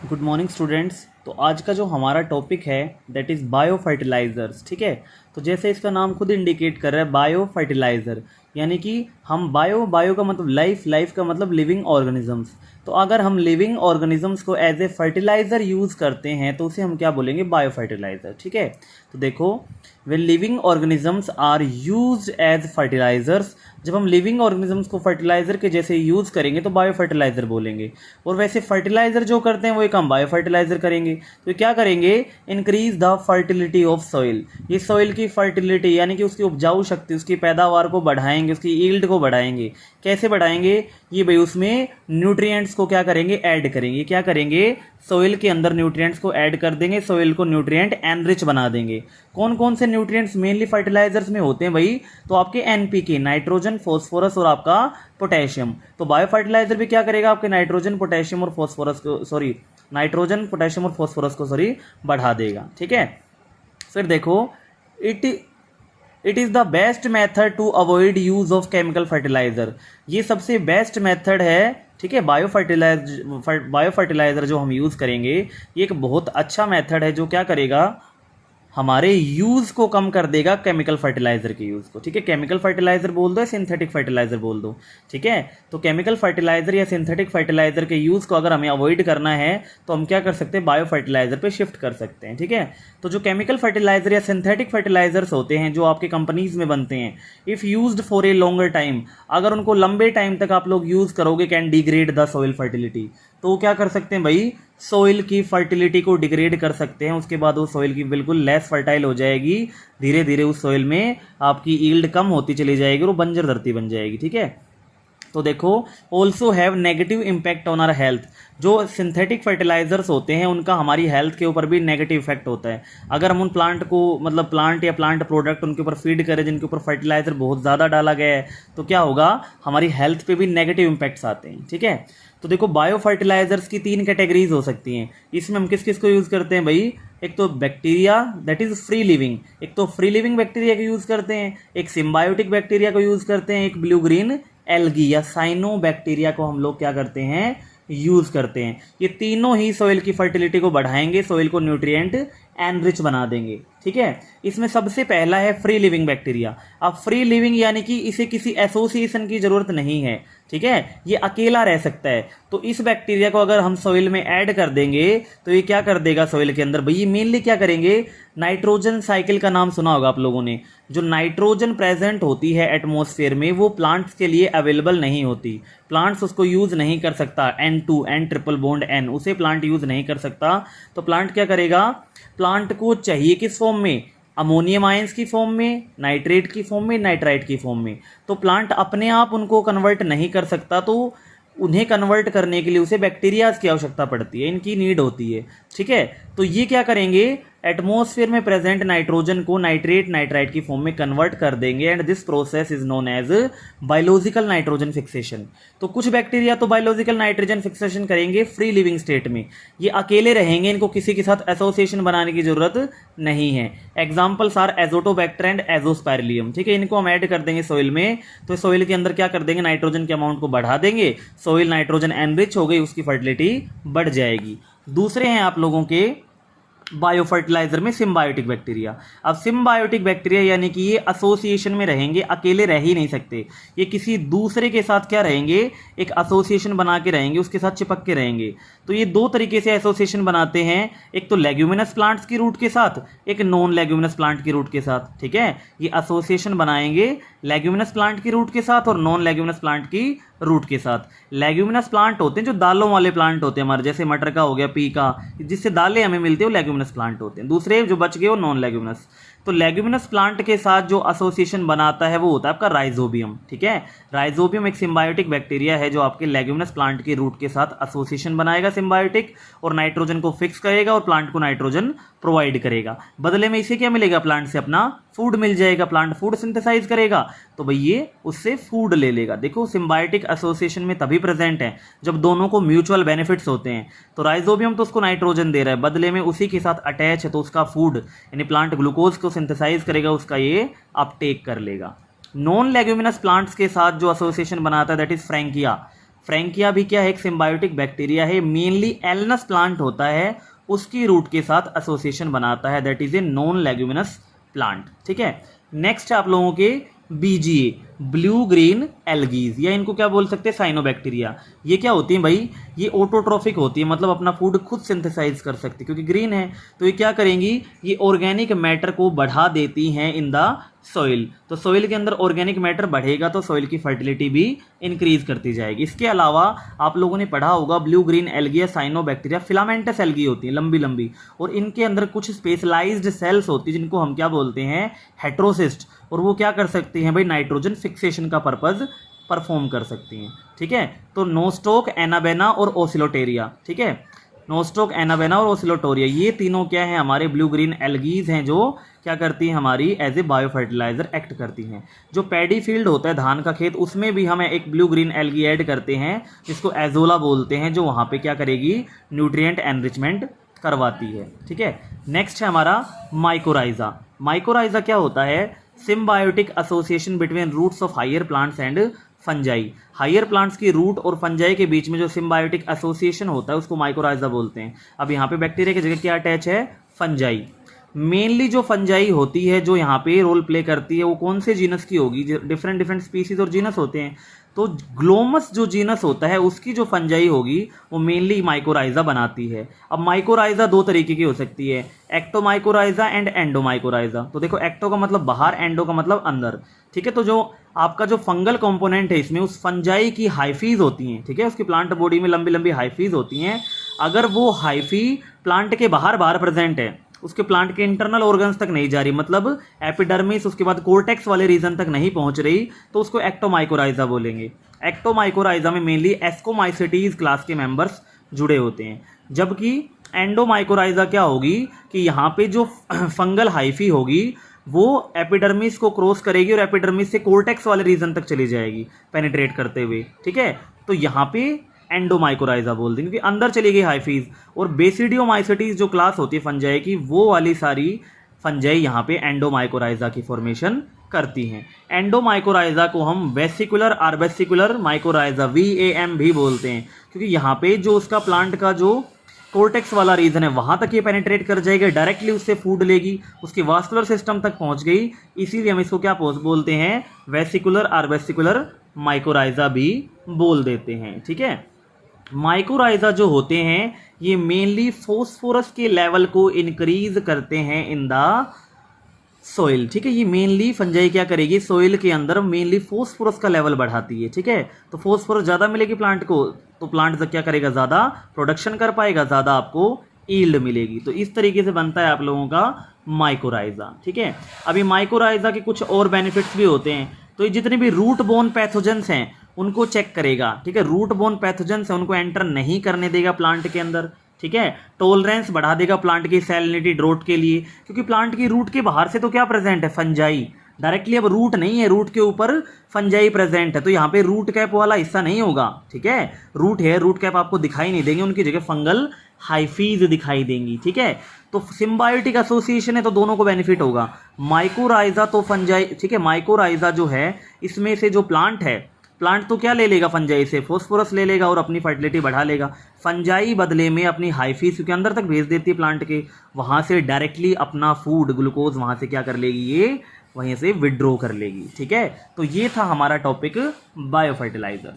Good morning students. तो आज का जो हमारा टॉपिक है दैट इज़ बायो फर्टिलाइज़र्स। ठीक है, तो जैसे इसका नाम खुद इंडिकेट कर रहा है बायो फर्टिलाइज़र, यानी कि हम बायो का मतलब लाइफ का मतलब लिविंग ऑर्गेनिजम्स। तो अगर हम लिविंग ऑर्गेनिजम्स को एज ए फर्टिलाइज़र यूज़ करते हैं तो उसे हम क्या बोलेंगे, बायो फर्टिलाइज़र। ठीक है, तो देखो वे living organisms are used as fertilisers. जब हम लिविंग ऑर्गेनिजम्स को फर्टिलाइजर के जैसे यूज़ करेंगे तो बायो फर्टिलाइजर बोलेंगे। और वैसे फर्टिलाइजर जो करते हैं वो एक हम बायो फर्टिलाइजर करेंगे। तो क्या करेंगे, increase the fertility of soil. ये सॉइल की फर्टिलिटी यानी कि उसकी उपजाऊ शक्ति, उसकी पैदावार को बढ़ाएंगे, उसकी यील्ड को बढ़ाएंगे। कैसे बढ़ाएंगे, ये भाई उसमें न्यूट्रिएंट्स को क्या करेंगे, ऐड करेंगे। क्या करेंगे, सॉइल के अंदर न्यूट्रिएंट्स को ऐड कर देंगे, सॉइल को न्यूट्रिएंट एनरिच बना देंगे। कौन कौन से न्यूट्रिएंट्स मेनली फर्टिलाइजर्स में होते हैं भाई, तो आपके एनपीके, नाइट्रोजन, फॉस्फोरस और आपका पोटेशियम। तो बायो फर्टिलाइजर भी क्या करेगा, आपके नाइट्रोजन, पोटेशियम और फॉस्फोरस को नाइट्रोजन, पोटेशियम और फॉस्फोरस को बढ़ा देगा। ठीक है, फिर देखो it is the best method to avoid use of chemical fertiliser. ये सबसे बेस्ट मेथड है। ठीक है, बायो फर्टिलाइजर जो हम यूज़ करेंगे ये एक बहुत अच्छा मेथड है जो क्या करेगा, हमारे यूज़ को कम कर देगा, केमिकल फर्टिलाइजर के यूज़ को। ठीक है, केमिकल फर्टिलाइजर बोल दो या सिंथेटिक फर्टिलाइजर बोल दो। ठीक है, तो केमिकल फर्टिलाइजर या सिंथेटिक फर्टिलाइजर के यूज़ को अगर हमें अवॉइड करना है तो हम क्या कर सकते हैं, बायो फर्टिलाइजर पे शिफ्ट कर सकते हैं। ठीक है, तो जो केमिकल फर्टिलाइजर या सिंथेटिक फर्टिलाइजर्स होते हैं जो आपके कंपनीज में बनते हैं, if used for a longer time, अगर उनको लंबे टाइम तक आप लोग यूज़ करोगे, can degrade the soil fertility. तो वो क्या कर सकते हैं भाई, सॉइल की फर्टिलिटी को डिग्रेड कर सकते हैं। उसके बाद वो सॉइल की बिल्कुल लेस फर्टाइल हो जाएगी, धीरे धीरे उस सॉइल में आपकी यील्ड कम होती चली जाएगी और वो बंजर धरती बन जाएगी। ठीक है, तो देखो also have negative impact on our health. जो सिंथेटिक फर्टिलाइजर्स होते हैं उनका हमारी हेल्थ के ऊपर भी नेगेटिव इफेक्ट होता है। अगर हम उन प्लांट को मतलब प्लांट या प्लांट प्रोडक्ट उनके ऊपर फीड करें जिनके ऊपर फर्टिलाइजर बहुत ज़्यादा डाला गया है तो क्या होगा, हमारी हेल्थ पे भी नेगेटिव इम्पैक्ट्स आते हैं। ठीक है, तो देखो बायो फर्टिलाइजर्स की 3 कैटेगरीज हो सकती हैं। इसमें हम किस किस को यूज़ करते हैं भाई, एक तो bacteria that is free living, एक तो फ्री लिविंग बैक्टीरिया को यूज़ करते हैं, एक सिम्बायोटिक बैक्टीरिया को यूज़ करते हैं, एक ब्लू ग्रीन एल्गी या साइनो बैक्टीरिया को हम लोग क्या करते हैं, यूज़ करते हैं। ये तीनों ही सॉइल की फर्टिलिटी को बढ़ाएंगे, सॉइल को न्यूट्रिएंट एनरिच बना देंगे। ठीक है, इसमें सबसे पहला है फ्री लिविंग बैक्टीरिया। अब फ्री लिविंग यानी कि इसे किसी एसोसिएशन की जरूरत नहीं है। ठीक है, ये अकेला रह सकता है। तो इस बैक्टीरिया को अगर हम सॉइल में ऐड कर देंगे तो ये क्या कर देगा सॉइल के अंदर भाई, ये मेनली क्या करेंगे, नाइट्रोजन साइकिल का नाम सुना होगा आप लोगों ने। जो नाइट्रोजन प्रेजेंट होती है एटमॉस्फेयर में वो प्लांट्स के लिए अवेलेबल नहीं होती, प्लांट्स उसको यूज़ नहीं कर सकता। N2 N triple bond N उसे प्लांट यूज़ नहीं कर सकता। तो प्लांट क्या करेगा, प्लांट को चाहिए किस फॉर्म में, अमोनियम आयंस की फॉर्म में, नाइट्रेट की फॉर्म में, नाइट्राइट की फॉर्म में। तो प्लांट अपने आप उनको कन्वर्ट नहीं कर सकता, तो उन्हें कन्वर्ट करने के लिए उसे बैक्टीरियाज की आवश्यकता पड़ती है, इनकी नीड होती है। ठीक है, तो ये क्या करेंगे, एटमॉस्फेयर में प्रेजेंट नाइट्रोजन को नाइट्रेट नाइट्राइट की फॉर्म में कन्वर्ट कर देंगे and this process is known as biological nitrogen fixation. तो कुछ बैक्टीरिया तो बायोलॉजिकल नाइट्रोजन फिक्सेशन करेंगे फ्री लिविंग स्टेट में, ये अकेले रहेंगे, इनको किसी के साथ एसोसिएशन बनाने की जरूरत नहीं है। Examples are azotobacter and azospirillum. ठीक है, इनको हम ऐड कर देंगे सॉइल में, तो सॉइल के अंदर क्या कर देंगे, नाइट्रोजन के अमाउंट को बढ़ा देंगे, सॉइल नाइट्रोजन एनरिच हो गई, उसकी फर्टिलिटी बढ़ जाएगी। दूसरे हैं आप लोगों के बायो फर्टिलाइजर में सिम्बायोटिक बैक्टीरिया। अब सिम्बायोटिक बैक्टीरिया यानी कि ये एसोसिएशन में रहेंगे, अकेले रह ही नहीं सकते, ये किसी दूसरे के साथ क्या रहेंगे, एक एसोसिएशन बना के रहेंगे, उसके साथ चिपक के रहेंगे। तो ये दो तरीके से एसोसिएशन बनाते हैं, एक तो लेग्यूमिनस प्लांट्स की रूट के साथ, एक नॉन लेग्यूमिनस प्लांट की रूट के साथ। ठीक है, ये एसोसिएशन बनाएंगे लेग्यूमिनस प्लांट की रूट के साथ और नॉन लेग्यूमिनस प्लांट की रूट के साथ। लेग्यूमिनस प्लांट होते हैं जो दालों वाले प्लांट होते हैं हमारे, जैसे मटर का हो गया, पी का, जिससे दालें हमें मिलती है, वो लेग्यूमिनस प्लांट होते हैं। दूसरे जो बच गए वो नॉन लेग्यूमिनस। तो लेग्यूमिनस प्लांट के साथ जो एसोसिएशन बनाता है वो होता है आपका राइजोबियम। ठीक है, राइजोबियम एक सिम्बायोटिक बैक्टीरिया है जो आपके लेग्यूमिनस प्लांट के रूट के साथ एसोसिएशन बनाएगा सिम्बायोटिक, और नाइट्रोजन को फिक्स करेगा और प्लांट को नाइट्रोजन प्रोवाइड करेगा। बदले में इसे क्या मिलेगा, प्लांट से अपना फूड मिल जाएगा, प्लांट फूड सिंथेसाइज करेगा तो भाई ये उससे फूड ले लेगा। देखो सिम्बायोटिक एसोसिएशन में तभी प्रेजेंट है जब दोनों को म्यूचुअल बेनिफिट्स होते हैं। तो राइजोबियम तो उसको नाइट्रोजन दे रहा है, बदले में उसी के साथ अटैच है, तो उसका फूड यानी प्लांट ग्लूकोज को सिंथेसाइज करेगा, उसका ये अपटेक कर लेगा। नॉन लेग्यूमिनस प्लांट्स के साथ जो एसोसिएशन बनाता है दैट इज फ्रैंकिया। फ्रैंकिया भी क्या है, एक सिम्बायोटिक बैक्टीरिया है, मेनली एल्नस प्लांट होता है, उसकी रूट के साथ एसोसिएशन बनाता है, that is a non leguminous plant. ठीक है, नेक्स्ट है आप लोगों के बीजीए, ब्लू ग्रीन एल्गीज, या इनको क्या बोल सकते हैं, साइनोबैक्टीरिया। ये क्या होती है भाई, ये ऑटोट्रॉफिक होती है, मतलब अपना फूड खुद सिंथेसाइज कर सकती है, क्योंकि ग्रीन है तो ये क्या करेंगी, ये ऑर्गेनिक मैटर को बढ़ा देती हैं इन द सॉइल। तो सॉइल के अंदर ऑर्गेनिक मैटर बढ़ेगा तो सॉइल की फर्टिलिटी भी इंक्रीज करती जाएगी। इसके अलावा आप लोगों ने पढ़ा होगा ब्लू ग्रीन एल्गी या साइनोबैक्टीरिया फिलामेंटस एल्गी होती है, लंबी लंबी, और इनके अंदर कुछ स्पेशलाइज्ड सेल्स होती है जिनको हम क्या बोलते हैं, हेट्रोसिस्ट, और वो क्या कर सकती हैं भाई, नाइट्रोजन फिक्सेशन का पर्पज परफॉर्म कर सकती हैं। ठीक है, तो नोस्टोक, एनाबेना और ओसिलोटेरिया, ठीक है, नोस्टोक, एनाबेना और ओसिलोटोरिया, ये तीनों क्या है, हमारे ब्लू ग्रीन एल्गीज हैं जो क्या करती हैं, हमारी as a bio fertiliser act करती हैं। जो पैडी फील्ड होता है, धान का खेत, उसमें भी हम एक ब्लू ग्रीन एल्गी ऐड करते हैं जिसको एजोला बोलते हैं, जो वहाँ पे क्या करेगी, न्यूट्रिएंट एनरिचमेंट करवाती है। ठीक है, नेक्स्ट है हमारा माइकोराइजा। माइकोराइजा क्या होता है, symbiotic association between roots of higher plants and fungi. Higher plants की रूट और फंजाई के बीच में जो सिम्बायोटिक एसोसिएशन होता है उसको माइकोराइजा बोलते हैं। अब यहाँ पे बैक्टीरिया की जगह क्या अटैच है, फंजाई। मेनली जो फंजाई होती है जो यहाँ पे रोल प्ले करती है वो कौन से जीनस की होगी, डिफरेंट डिफरेंट स्पीसीज और जीनस होते हैं, तो ग्लोमस जो जीनस होता है उसकी जो फंजाई होगी वो मेनली माइकोराइजा बनाती है। अब माइकोराइजा दो तरीके की हो सकती है, एक्टोमाइकोराइजा एंड एंडोमाइकोराइजा। तो देखो, एक्टो का मतलब बाहर, एंडो का मतलब अंदर। ठीक है, तो जो आपका जो फंगल कंपोनेंट है इसमें उस फंजाई की हाइफीज होती हैं, ठीक है, उसकी प्लांट बॉडी में लंबी लंबी हाइफीज होती हैं। अगर वो हाइफी प्लांट के बाहर बाहर प्रेजेंट है, उसके प्लांट के इंटरनल ऑर्गन्स तक नहीं जा रही, मतलब एपिडर्मिस, उसके बाद कोर्टेक्स वाले रीजन तक नहीं पहुंच रही, तो उसको एक्टोमाइकोराइजा बोलेंगे। एक्टोमाइकोराइजा में मेनली एस्कोमाइसिटीज क्लास के मेंबर्स जुड़े होते हैं, जबकि एंडोमाइकोराइजा क्या होगी कि यहाँ पे जो फंगल हाइफी होगी वो एपिडर्मिस को क्रॉस करेगी और एपिडर्मिस से कोर्टेक्स वाले रीजन तक चली जाएगी पेनिट्रेट करते हुए। ठीक है, तो यहाँ पे एंडोमाइकोराइजा बोल देंगे क्योंकि अंदर चली गई हाइफीज। और बेसिडियोमाइसिटीज जो क्लास होती है फंजाई की, वो वाली सारी फंजाई यहाँ पे एंडोमाइकोराइजा की फॉर्मेशन करती हैं। एंडोमाइकोराइजा को हम वेसिकुलर आर्बेसिकुलर माइकोराइजा VAM भी बोलते हैं, क्योंकि यहाँ पे जो उसका प्लांट का जो कोर्टेक्स वाला रीजन है वहां तक ये पेनिट्रेट कर जाएगी, डायरेक्टली उससे फूड लेगी, उसके वास्कुलर सिस्टम तक पहुंच गई, इसीलिए हम इसको क्या बोलते हैं, वेसिकुलर आर्बेसिकुलर माइकोराइजा भी बोल देते हैं। ठीक है, माइकोराइजा जो होते हैं ये मेनली फॉस्फोरस के लेवल को इंक्रीज करते हैं इन द सोइल। ठीक है, ये मेनली फंजाई क्या करेगी, सोइल के अंदर मेनली फॉस्फोरस का लेवल बढ़ाती है। ठीक है, तो फॉस्फोरस ज़्यादा मिलेगी प्लांट को, तो प्लांट क्या करेगा, ज़्यादा प्रोडक्शन कर पाएगा, ज़्यादा आपको ईल्ड मिलेगी। तो इस तरीके से बनता है आप लोगों का माइकोराइजा। ठीक है, अभी माइकोराइजा के कुछ और बेनिफिट्स भी होते हैं। तो ये जितने भी रूट बोन पैथोजेंस हैं उनको चेक करेगा। ठीक है, रूट बोन पैथोजेंस है उनको एंटर नहीं करने देगा प्लांट के अंदर। ठीक है, टॉलरेंस बढ़ा देगा प्लांट की सैलिनिटी ड्रोट के लिए, क्योंकि प्लांट की रूट के बाहर से तो क्या प्रेजेंट है, फंजाई। डायरेक्टली अब रूट नहीं है, रूट के ऊपर फंजाई प्रेजेंट है, तो यहाँ पे रूट कैप वाला हिस्सा नहीं होगा। ठीक है, रूट है, रूट कैप आपको दिखाई नहीं देंगे, उनकी जगह फंगल हाइफीज दिखाई देंगी। ठीक है, तो सिम्बायोटिक एसोसिएशन है तो दोनों को बेनिफिट होगा। माइकोराइजा तो फंजाई, ठीक है, माइकोराइजा जो है इसमें से जो प्लांट है, प्लांट तो क्या ले लेगा फंजाई से, फॉस्फोरस ले लेगा और अपनी फर्टिलिटी बढ़ा लेगा। फंजाई बदले में अपनी हाइफीज के अंदर तक भेज देती है प्लांट के, वहाँ से डायरेक्टली अपना फूड ग्लूकोज वहाँ से क्या कर लेगी, ये वहीं से विड्रॉ कर लेगी। ठीक है, तो ये था हमारा टॉपिक बायो फर्टिलाइजर।